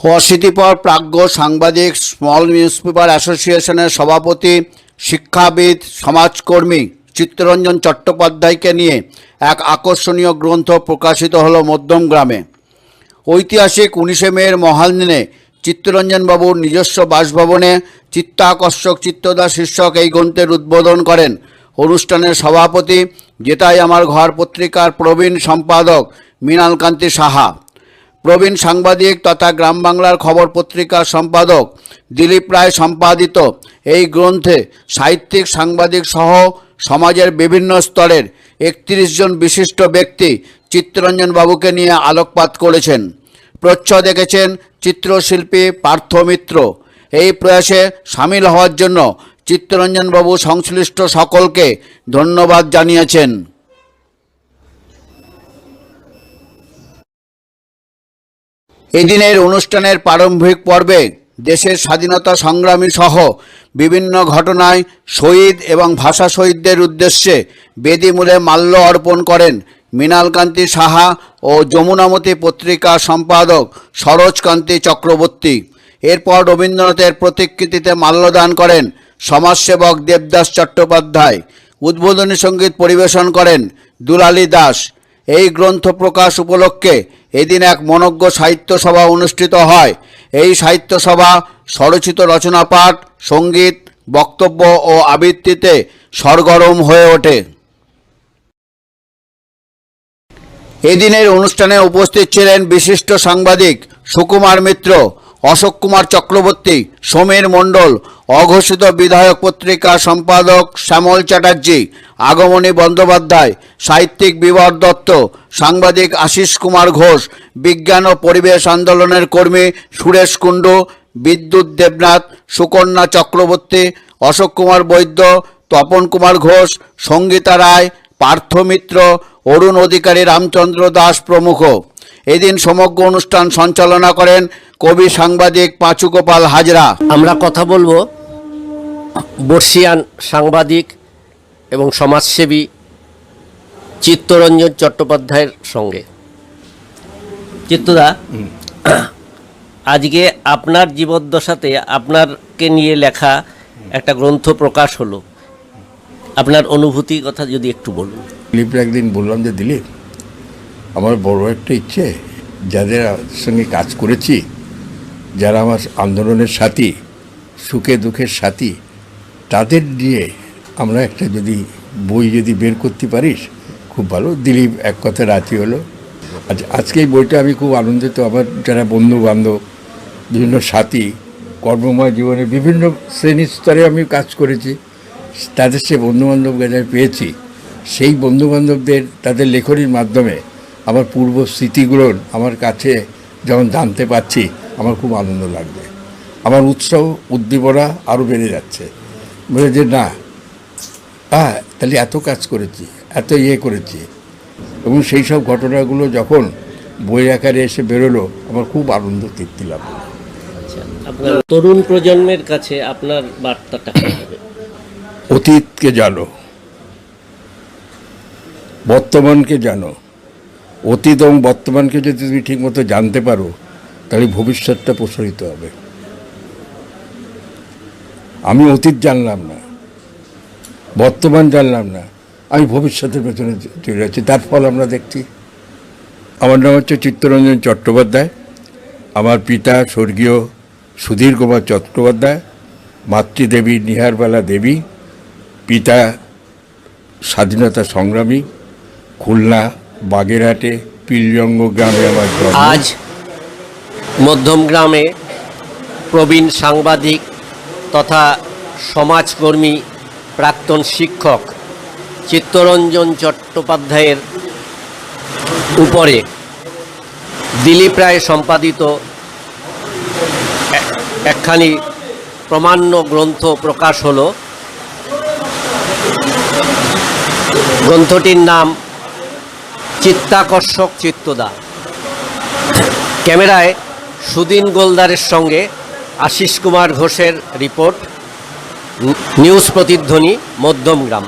অশীতিপর প্রাজ্ঞ সাংবাদিক small newspaper অ্যাসোসিয়েশনের সভাপতি শিক্ষাবিদ সমাজকর্মী চিত্তরঞ্জন চট্টোপাধ্যায়কে নিয়ে এক আকর্ষণীয় গ্রন্থ প্রকাশিত হলো মধ্যমগ্রামে। ঐতিহাসিক 19শে মের মহান দিনে চিত্তরঞ্জনবাবুর নিজস্ব বাসভবনে চিত্তাকর্ষক চিত্তদা শীর্ষক এই গ্রন্থের উদ্বোধন করেন অনুষ্ঠানের সভাপতি যেটাই আমার ঘর পত্রিকার প্রবীণ সম্পাদক মৃণালকান্তি সাহা। প্রবীণ সাংবাদিক তথা গ্রাম বাংলার খবর পত্রিকার সম্পাদক দিলীপ রায় সম্পাদিত এই গ্রন্থে সাহিত্যিক সাংবাদিক সহ সমাজের বিভিন্ন স্তরের 31 জন বিশিষ্ট ব্যক্তি চিত্তরঞ্জনবাবুকে নিয়ে আলোকপাত করেছেন। প্রচ্ছদ এঁকেছেন চিত্রশিল্পী পার্থ মিত্র। এই প্রয়াসে সামিল হওয়ার জন্য চিত্তরঞ্জনবাবু সংশ্লিষ্ট সকলকে ধন্যবাদ জানিয়েছেন। এদিনের অনুষ্ঠানের প্রারম্ভিক পর্বে দেশের স্বাধীনতা সংগ্রামী সহ বিভিন্ন ঘটনায় শহীদ এবং ভাষা শহীদদের উদ্দেশ্যে বেদিমূলে মাল্য অর্পণ করেন মৃণালকান্তি সাহা ও যমুনামতি পত্রিকার সম্পাদক সরোজকান্তি চক্রবর্তী। এরপর রবীন্দ্রনাথের প্রতিকৃতিতে মাল্যদান করেন সমাজসেবক দেবদাস চট্টোপাধ্যায়। উদ্বোধনী সঙ্গীত পরিবেশন করেন দুলালী দাস। এই গ্রন্থ প্রকাশ উপলক্ষে এদিন এক মনোজ্ঞ সাহিত্য সভা অনুষ্ঠিত হয়। এই সাহিত্য সভা স্বরচিত রচনা পাঠ, সঙ্গীত, বক্তব্য ও আবৃত্তিতে সরগরম হয়ে ওঠে। এদিনের অনুষ্ঠানে উপস্থিত ছিলেন বিশিষ্ট সাংবাদিক সুকুমার মিত্র, অশোক কুমার চক্রবর্তী, সমীর মণ্ডল, অঘোষিত বিধায়ক পত্রিকা সম্পাদক শ্যামল চ্যাটার্জি, আগমনী বন্দ্যোপাধ্যায়, সাহিত্যিক বিবর দত্ত, সাংবাদিক আশিস কুমার ঘোষ, বিজ্ঞান ও পরিবেশ আন্দোলনের কর্মী সুরেশ কুণ্ডু, বিদ্যুৎ দেবনাথ, সুকন্যা চক্রবর্তী, অশোক কুমার বৈদ্য, তপন কুমার ঘোষ, সঙ্গীতা রায়, পার্থ মিত্র, অরুণ অধিকারী, রামচন্দ্র দাস প্রমুখ। এদিন সমগ্র অনুষ্ঠান সঞ্চালনা করেন কবি সাংবাদিক পাঁচু গোপাল হাজরা। আমরা কথা বলবো বর্ষিয়ান সাংবাদিক এবং সমাজসেবী চিত্তরঞ্জন চট্টোপাধ্যায়ের সঙ্গে। চিত্তদা, আজকে আপনার জীবদ্দশাতে আপনারকে নিয়ে লেখা একটা গ্রন্থ প্রকাশ হলো, আপনার অনুভূতি কথা যদি একটু বলুন। দিলীপ একদিন বললাম যে দিলীপ, আমার বড় একটা ইচ্ছে, যাদের সঙ্গে কাজ করেছি, যারা আমার আন্দোলনের সাথী, সুখে দুঃখের সাথী, তাদের নিয়ে আমরা একটা যদি বই যদি বের করতে পারিস খুব ভালো। দিলীপ এক কথা রাজি হলো। আজকে এই বইটা আমি খুব আনন্দিত। আমার যারা বন্ধু বান্ধব, বিভিন্ন সাথী, কর্মময় জীবনে বিভিন্ন শ্রেণীর স্তরে আমি কাজ করেছি, তাদের সে বন্ধুবান্ধব যারা পেয়েছি, সেই বন্ধুবান্ধবদের তাদের লেখনীর মাধ্যমে আমার পূর্ব স্মৃতিগুলোর আমার কাছে যখন জানতে পারছি, আমার খুব আনন্দ লাগবে। আমার উৎসাহ উদ্দীপনা আরও বেড়ে যাচ্ছে। বলে যে না, তাহলে এত কাজ করেছি, এত করেছি, এবং সেই সব ঘটনাগুলো যখন বই আকারে এসে বেরোলো, আমার খুব আনন্দ তৃপ্তি লাগলো। আপনার তরুণ প্রজন্মের কাছে আপনার বার্তাটা হবে? অতীতকে জানো, বর্তমানকে জানো। অতীত এবং বর্তমানকে যদি তুমি ঠিকমতো জানতে পারো, তাহলে ভবিষ্যৎটা প্রসারিত হবে। আমি অতীত জানলাম না, বর্তমান জানলাম না, আমি ভবিষ্যতের পেছনে চলে যাচ্ছি, তার ফল আমরা দেখছি। আমার নাম হচ্ছে চিত্তরঞ্জন চট্টোপাধ্যায়। আমার পিতা স্বর্গীয় সুধীর কুমার চট্টোপাধ্যায়, মাতৃদেবী নিহারবালা দেবী, পিতা স্বাধীনতা সংগ্রামী, খুলনা বাগেরহাটে পিলজঙ্গ গ্রামে আমার জন্ম। আজ মধ্যমগ্রামে প্রবীণ সাংবাদিক তথা সমাজকর্মী, প্রাক্তন শিক্ষক চিত্তরঞ্জন চট্টোপাধ্যায়ের উপরে দিলীপ রায় সম্পাদিত একখানি প্রমাণ্য গ্রন্থ প্রকাশ হলো। গ্রন্থটির নাম চিত্তাকর্ষক চিত্তদা। ক্যামেরায় সুদিন গোলদারের সঙ্গে আশিস কুমার ঘোষের রিপোর্ট, নিউজ প্রতিধ্বনি, মধ্যমগ্রাম।